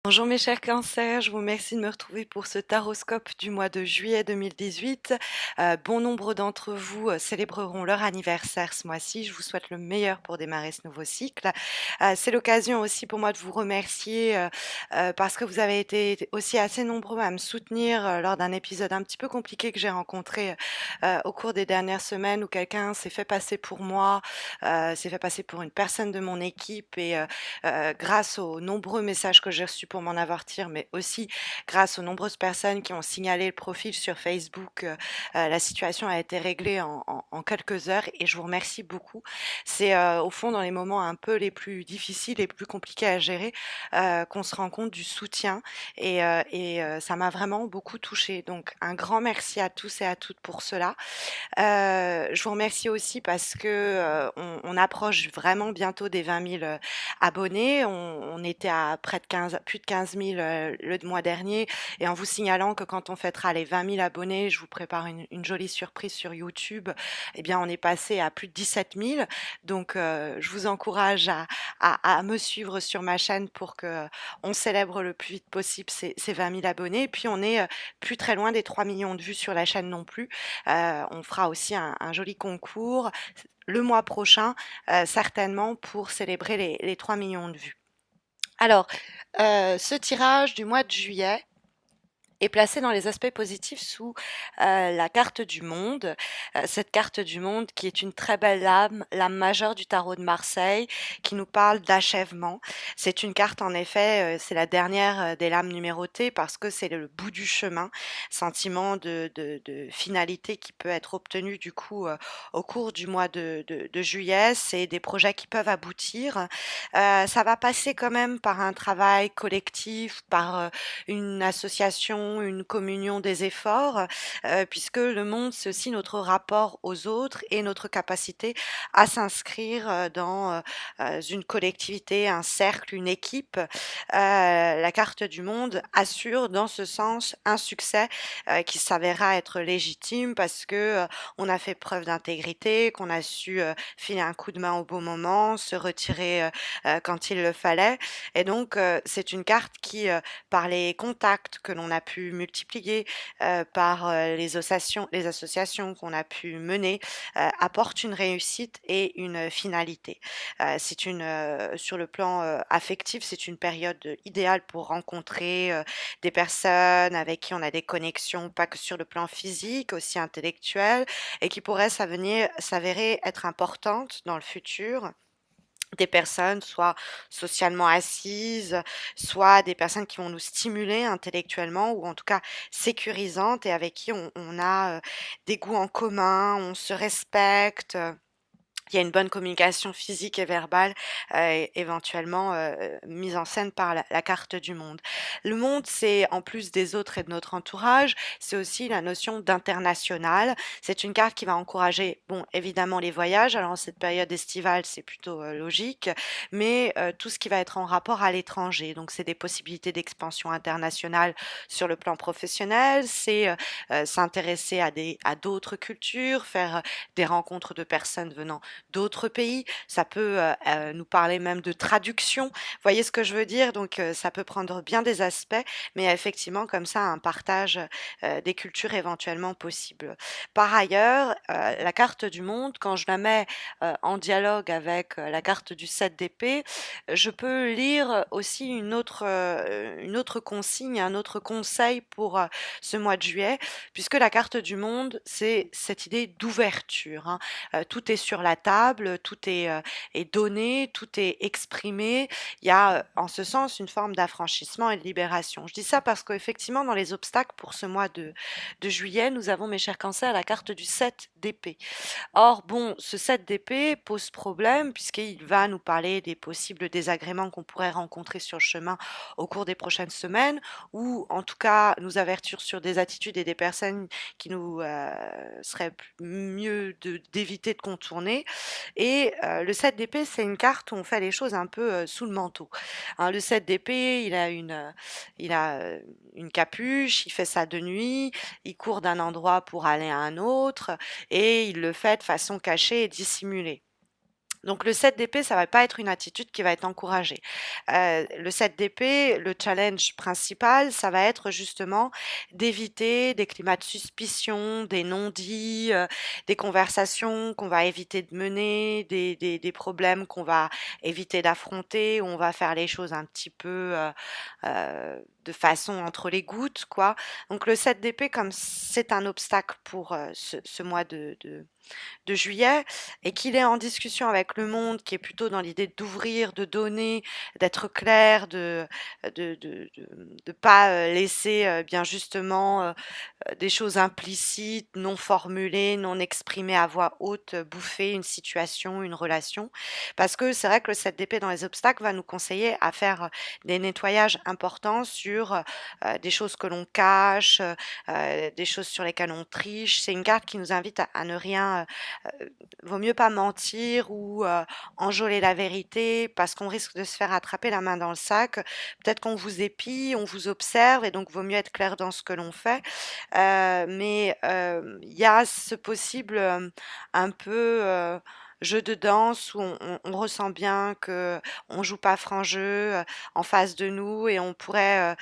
Bonjour mes chers cancers, je vous remercie de me retrouver pour ce taroscope du mois de juillet 2018. Bon nombre d'entre vous célébreront leur anniversaire ce mois-ci. Je vous souhaite le meilleur pour démarrer ce nouveau cycle. C'est l'occasion aussi pour moi de vous remercier parce que vous avez été aussi assez nombreux à me soutenir lors d'un épisode un petit peu compliqué que j'ai rencontré au cours des dernières semaines où quelqu'un s'est fait passer pour moi, s'est fait passer pour une personne de mon équipe et grâce aux nombreux messages que j'ai reçus pour m'en avertir, mais aussi grâce aux nombreuses personnes qui ont signalé le profil sur Facebook, la situation a été réglée en quelques heures et je vous remercie beaucoup. C'est, au fond dans les moments un peu les plus difficiles et plus compliqués à gérer, qu'on se rend compte du soutien et ça m'a vraiment beaucoup touchée. Donc un grand merci à tous et à toutes pour cela. Je vous remercie aussi parce que, on approche vraiment bientôt des 20 000 abonnés. On était à près de 15 plus de 15 000, le mois dernier et en vous signalant que quand on fêtera les 20 000 abonnés, je vous prépare une jolie surprise sur YouTube. Eh bien, on est passé à plus de 17 000. Donc, je vous encourage à me suivre sur ma chaîne pour qu'on célèbre le plus vite possible ces 20 000 abonnés. Et puis, on est, plus très loin des 3 millions de vues sur la chaîne non plus. On fera aussi un joli concours le mois prochain, certainement pour célébrer les 3 millions de vues. Alors, ce tirage du mois de juillet est placé dans les aspects positifs sous la carte du monde. Cette carte du monde qui est une très belle l'âme majeure du tarot de Marseille, qui nous parle d'achèvement. C'est une carte en effet, c'est la dernière des lames numérotées parce que c'est le bout du chemin, sentiment de finalité qui peut être obtenu du coup au cours du mois de juillet. C'est des projets qui peuvent aboutir. Ça va passer quand même par un travail collectif, par une association, une communion des efforts, puisque le monde, c'est aussi notre rapport aux autres et notre capacité à s'inscrire dans une collectivité, un cercle, une équipe. La carte du monde assure dans ce sens un succès qui s'avérera être légitime parce que on a fait preuve d'intégrité, qu'on a su filer un coup de main au bon moment, se retirer quand il le fallait. Et donc, c'est une carte qui, par les contacts que l'on a pu multiplier, par les associations qu'on a pu mener, apporte une réussite et une finalité. Sur le plan affectif, c'est une période idéale pour rencontrer des personnes avec qui on a des connexions, pas que sur le plan physique, aussi intellectuel, et qui pourraient s'avérer être importantes dans le futur. Des personnes soit socialement assises, soit des personnes qui vont nous stimuler intellectuellement ou en tout cas sécurisantes et avec qui on a des goûts en commun, on se respecte. Il y a une bonne communication physique et verbale, éventuellement, mise en scène par la carte du monde. Le monde, c'est en plus des autres et de notre entourage, c'est aussi la notion d'international. C'est une carte qui va encourager, bon, évidemment les voyages. Alors en cette période estivale, c'est plutôt, logique, mais tout ce qui va être en rapport à l'étranger. Donc c'est des possibilités d'expansion internationale sur le plan professionnel, c'est, s'intéresser à d'autres cultures, faire, des rencontres de personnes venant d'autres pays. Ça peut nous parler même de traduction. Vous voyez ce que je veux dire? Donc ça peut prendre bien des aspects, mais il y a effectivement comme ça un partage des cultures éventuellement possible. Par ailleurs, la carte du monde, quand je la mets en dialogue avec la carte du 7 d'épée, je peux lire aussi une autre consigne, un autre conseil pour ce mois de juillet, puisque la carte du monde, c'est cette idée d'ouverture, hein. Tout est sur la table, est donné, tout est exprimé. Il y a, en ce sens, une forme d'affranchissement et de libération. Je dis ça parce qu'effectivement, dans les obstacles pour ce mois de juillet, nous avons, mes chers cancers, la carte du 7 d'épée. Or, bon, ce 7 d'épée pose problème puisqu'il va nous parler des possibles désagréments qu'on pourrait rencontrer sur le chemin au cours des prochaines semaines ou en tout cas nous avertir sur des attitudes et des personnes qui nous serait mieux d'éviter de contourner. Et le 7 d'épée, c'est une carte où on fait les choses un peu sous le manteau. Hein, le 7 d'épée, il a une capuche, il fait ça de nuit, il court d'un endroit pour aller à un autre et il le fait de façon cachée et dissimulée. Donc le 7 d'épée, ça va pas être une attitude qui va être encouragée. Le 7 d'épée, le challenge principal, ça va être justement d'éviter des climats de suspicion, des non-dits, des conversations qu'on va éviter de mener, des problèmes qu'on va éviter d'affronter, où on va faire les choses un petit peu de façon entre les gouttes, quoi. Donc le 7 d'épée, comme c'est un obstacle pour ce mois de juillet et qu'il est en discussion avec le monde, qui est plutôt dans l'idée d'ouvrir, de donner, d'être clair, de pas laisser bien justement des choses implicites, non formulées, non exprimées à voix haute, bouffer une situation, une relation. Parce que c'est vrai que le 7 d'épée dans les obstacles va nous conseiller à faire des nettoyages importants sur des choses que l'on cache, des choses sur lesquelles on triche. C'est une carte qui nous invite à ne rien, vaut mieux pas mentir ou enjôler la vérité parce qu'on risque de se faire attraper la main dans le sac. Peut-être qu'on vous épie, on vous observe et donc vaut mieux être clair dans ce que l'on fait. Mais il y a ce possible, un peu, jeu de danse où on ressent bien qu'on joue pas franc jeu, en face de nous et on pourrait,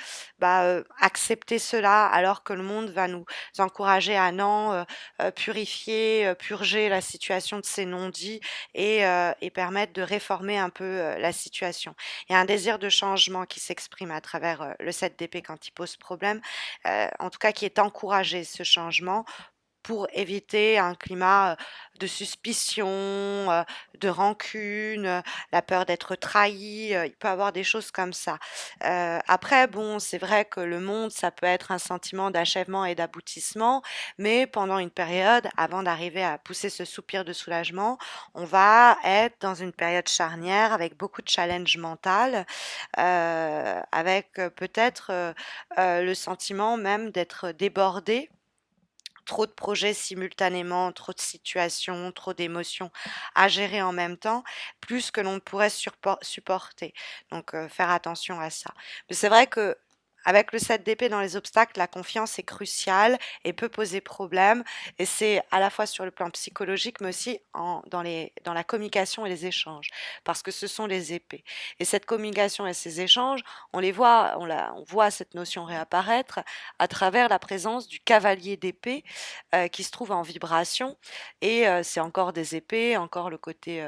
accepter cela alors que le monde va nous encourager à non, purifier, purger la situation de ces non-dits et permettre de réformer un peu, la situation. Il y a un désir de changement qui s'exprime à travers, le 7 d'épée quand il pose problème, en tout cas qui est encouragé ce changement pour éviter un climat, de suspicion, de rancune, la peur d'être trahi, il peut y avoir des choses comme ça. Après bon, c'est vrai que le monde, ça peut être un sentiment d'achèvement et d'aboutissement, mais pendant une période, avant d'arriver à pousser ce soupir de soulagement, on va être dans une période charnière avec beaucoup de challenge mental, avec, peut-être, le sentiment même d'être débordé, trop de projets simultanément, trop de situations, trop d'émotions à gérer en même temps, plus que l'on ne pourrait supporter. Donc faire attention à ça. Mais c'est vrai que avec le 7 d'épée dans les obstacles, la confiance est cruciale et peut poser problème. Et c'est à la fois sur le plan psychologique, mais aussi dans la communication et les échanges, parce que ce sont les épées. Et cette communication et ces échanges, on les voit, on voit cette notion réapparaître à travers la présence du cavalier d'épée qui se trouve en vibration et c'est encore des épées, encore le côté,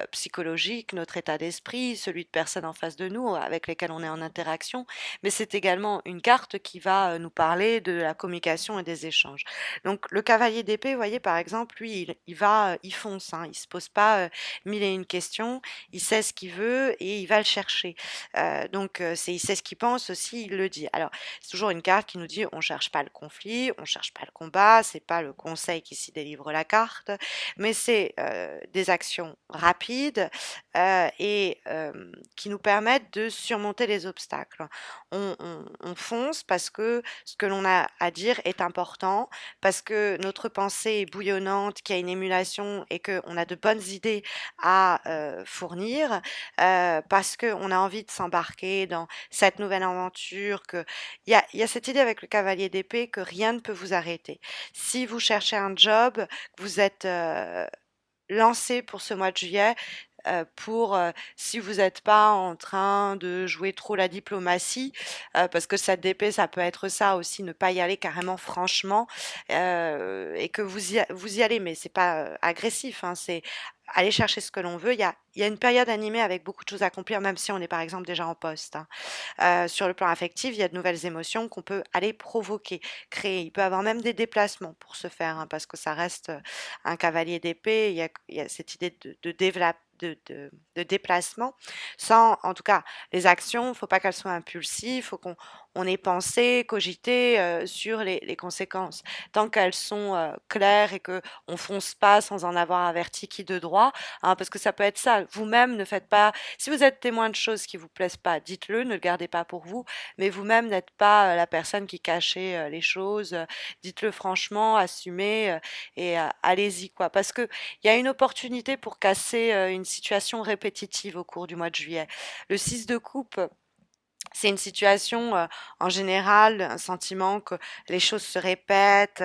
psychologique, notre état d'esprit, celui de personnes en face de nous avec lesquelles on est en interaction, mais c'est également une carte qui va, nous parler de la communication et des échanges. Donc le cavalier d'épée, vous voyez, par exemple, lui, il va, il fonce, hein, il se pose pas, 1000 et une questions, il sait ce qu'il veut et il va le chercher. Donc c'est il sait ce qu'il pense aussi, il le dit. Alors c'est toujours une carte qui nous dit: «On cherche pas le conflit, on cherche pas le combat», c'est pas le conseil qui s'y délivre la carte, mais c'est, des actions rapides, qui nous permettent de surmonter les obstacles. On fonce parce que ce que l'on a à dire est important, parce que notre pensée est bouillonnante, qu'il y a une émulation et qu'on a de bonnes idées à, fournir, parce qu'on a envie de s'embarquer dans cette nouvelle aventure, que il y a cette idée avec le cavalier d'épée que rien ne peut vous arrêter. Si vous cherchez un job, que vous êtes, lancé pour ce mois de juillet, si vous n'êtes pas en train de jouer trop la diplomatie, parce que cette d'épée, ça peut être ça aussi, ne pas y aller carrément franchement, et que vous y allez, mais c'est pas, agressif, hein, c'est aller chercher ce que l'on veut. Il y a une période animée avec beaucoup de choses à accomplir, même si on est, par exemple, déjà en poste, hein. Sur le plan affectif, il y a de nouvelles émotions qu'on peut aller provoquer, créer. Il peut y avoir même des déplacements pour ce faire, hein, parce que ça reste, un cavalier d'épée. Il y a cette idée de déplacement, sans en tout cas, les actions, faut pas qu'elles soient impulsives, faut qu'on ait pensé, cogité, sur les conséquences. Tant qu'elles sont, claires et qu'on fonce pas sans en avoir averti qui de droit, hein, parce que ça peut être ça. Vous-même ne faites pas si vous êtes témoin de choses qui vous plaisent pas, dites-le, ne le gardez pas pour vous, mais vous-même n'êtes pas, la personne qui cachez, les choses, dites-le franchement, assumez, allez-y quoi. Parce qu'il y a une opportunité pour casser, une situation répétitive au cours du mois de juillet. Le 6 de coupe, C'est une situation, en général, un sentiment que les choses se répètent,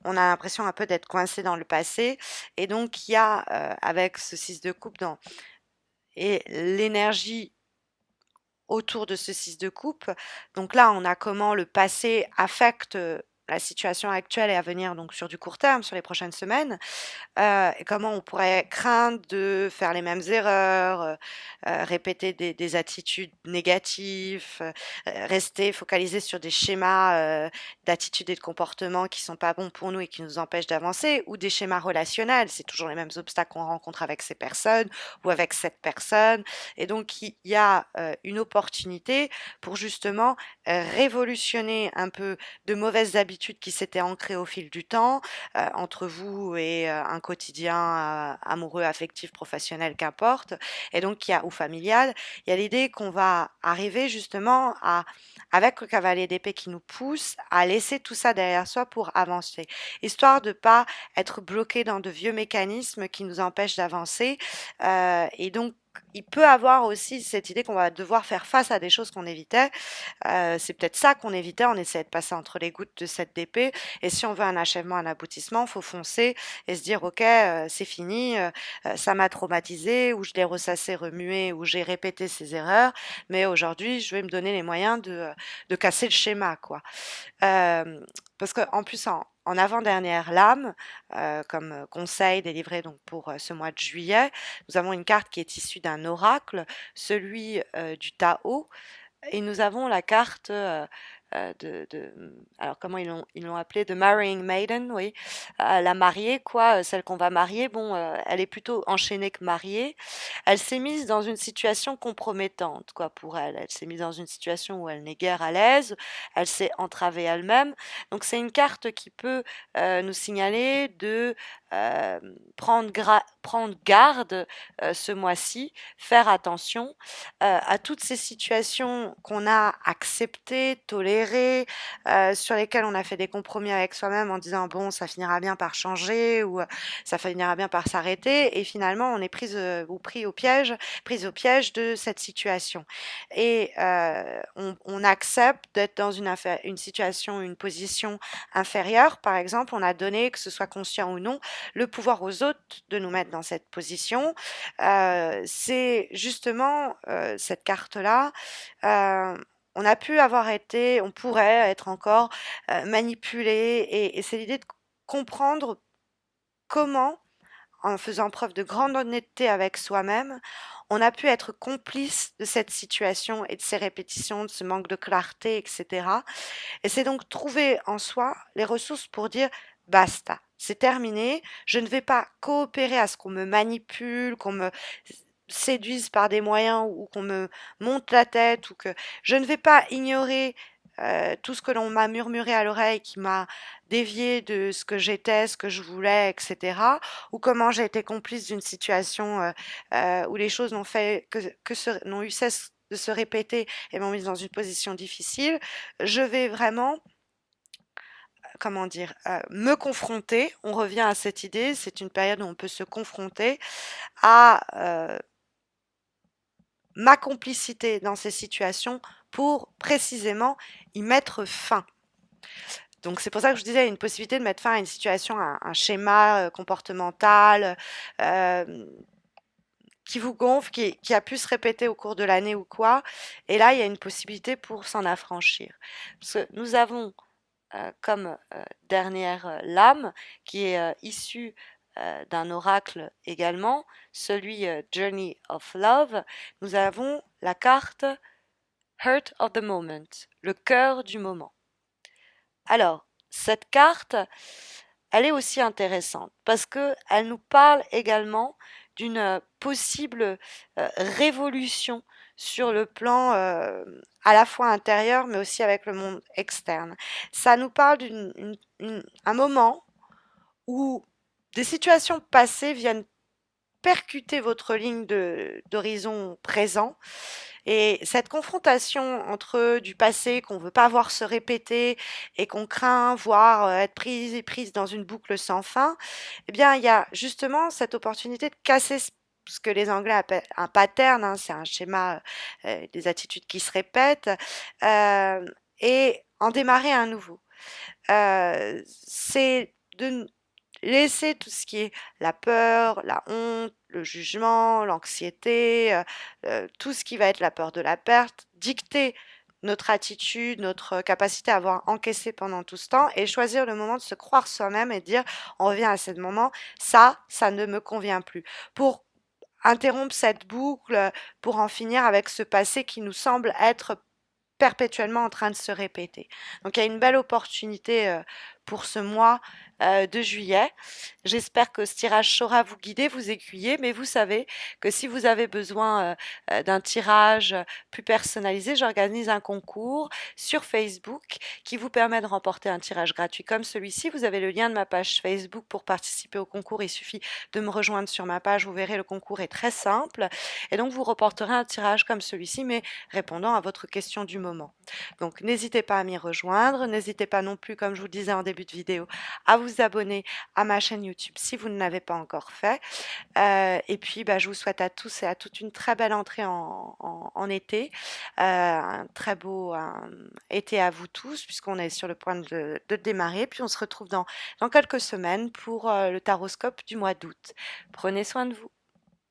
on a l'impression un peu d'être coincé dans le passé et donc il y a, avec ce 6 de coupe dans et l'énergie autour de ce 6 de coupe. Donc là, on a comment le passé affecte, la situation actuelle et à venir, donc sur du court terme, sur les prochaines semaines. Et comment on pourrait craindre de faire les mêmes erreurs, répéter des attitudes négatives, rester focalisé sur des schémas, d'attitudes et de comportements qui sont pas bons pour nous et qui nous empêchent d'avancer ou des schémas relationnels. C'est toujours les mêmes obstacles qu'on rencontre avec ces personnes ou avec cette personne et donc il y a, une opportunité pour justement, révolutionner un peu de mauvaises habitudes qui s'étaient ancrées au fil du temps, entre vous et un quotidien amoureux, affectif, professionnel, qu'importe, et donc il y a ou familial, il y a l'idée qu'on va arriver justement à, avec le cavalier d'épée qui nous pousse à laisser tout ça derrière soi pour avancer, histoire de pas être bloqué dans de vieux mécanismes qui nous empêchent d'avancer, et donc il peut avoir aussi cette idée qu'on va devoir faire face à des choses qu'on évitait. C'est peut-être ça qu'on évitait, on essayait de passer entre les gouttes de cette d'épée et si on veut un achèvement, un aboutissement, faut foncer et se dire: «OK, c'est fini, ça m'a traumatisé ou je l'ai ressassé, remué ou j'ai répété ces erreurs, mais aujourd'hui, je vais me donner les moyens de casser le schéma, quoi». Parce qu'en plus, en avant-dernière lame, comme, conseil délivré donc pour, ce mois de juillet, nous avons une carte qui est issue d'un oracle, celui, du Tao, et nous avons la carte, alors comment ils l'ont appelée? De Marrying Maiden, oui, la mariée quoi, celle qu'on va marier. Bon, elle est plutôt enchaînée que mariée. Elle s'est mise dans une situation compromettante quoi pour elle. Elle s'est mise dans une situation où elle n'est guère à l'aise, elle s'est entravée elle-même. Donc c'est une carte qui peut, nous signaler de, prendre garde, ce mois-ci, faire attention, à toutes ces situations qu'on a acceptées, tolérées, sur lesquelles on a fait des compromis avec soi-même en disant: «Bon, ça finira bien par changer» ou, «Ça finira bien par s'arrêter» et finalement on est prise, ou prise au piège de cette situation et on accepte d'être dans une situation, une position inférieure. Par exemple, on a donné, que ce soit conscient ou non, le pouvoir aux autres de nous mettre dans cette position. C'est justement, cette carte-là, on pourrait être encore, manipulé et c'est l'idée de comprendre comment, en faisant preuve de grande honnêteté avec soi-même, on a pu être complice de cette situation et de ces répétitions, de ce manque de clarté et cetera et c'est donc trouver en soi les ressources pour dire: «Basta, c'est terminé, je ne vais pas coopérer à ce qu'on me manipule, qu'on me séduise par des moyens ou qu'on me monte la tête ou que je ne vais pas ignorer, tout ce que l'on m'a murmuré à l'oreille qui m'a dévié de ce que j'étais, ce que je voulais et cetera ou comment j'ai été complice d'une situation, où les choses n'ont eu cesse de se répéter et m'ont mise dans une position difficile. Je vais vraiment, comment dire? Me confronter, on revient à cette idée, c'est une période où on peut se confronter à, ma complicité dans ces situations pour précisément y mettre fin. Donc c'est pour ça que je disais une possibilité de mettre fin à une situation, un schéma, comportemental, hem, qui vous gonfle, qui a pu se répéter au cours de l'année ou quoi et là, il y a une possibilité pour s'en affranchir. Parce que nous avons, comme, dernière, lame qui est, issue, d'un oracle également, celui, Journey of Love, nous avons la carte Heart of the Moment, le cœur du moment. Alors, cette carte, elle est aussi intéressante parce que elle nous parle également d'une possible révolution sur le plan à la fois intérieur mais aussi avec le monde externe. Ça nous parle un moment où des situations passées viennent percuter votre ligne d'horizon présent et cette confrontation entre du passé qu'on veut pas voir se répéter et qu'on craint voir, être prise dans une boucle sans fin, eh bien, il y a justement cette opportunité de casser ce que les Anglais appellent un pattern, hein, c'est un schéma, des attitudes qui se répètent, et en démarrer un nouveau. C'est de laisser tout ce qui est la peur, la honte, le jugement, l'anxiété, tout ce qui va être la peur de la perte, dicter notre attitude, notre capacité à avoir encaissé pendant tout ce temps et choisir le moment de se croire soi-même et dire, on revient à ce moment, ça ne me convient plus. Pour interrompre cette boucle, pour en finir avec ce passé qui nous semble être perpétuellement en train de se répéter. Donc il y a une belle opportunité pour ce mois de juillet. J'espère que ce tirage saura vous guider, vous aiguiller, mais vous savez que si vous avez besoin d'un tirage plus personnalisé, j'organise un concours sur Facebook qui vous permet de remporter un tirage gratuit comme celui-ci. Vous avez le lien de ma page Facebook pour participer au concours. Il suffit de me rejoindre sur ma page. Vous verrez, le concours est très simple. Et donc, vous reporterez un tirage comme celui-ci, mais répondant à votre question du moment. Donc n'hésitez pas à m'y rejoindre, n'hésitez pas non plus, comme je vous le disais en début de vidéo, à vous abonner à ma chaîne YouTube si vous ne l'avez pas encore fait. Et puis bah, je vous souhaite à tous et à toutes une très belle entrée en été, un très beau été à vous tous, puisqu'on est sur le point de démarrer. Puis on se retrouve dans quelques semaines pour le taroscope du mois d'août. Prenez soin de vous.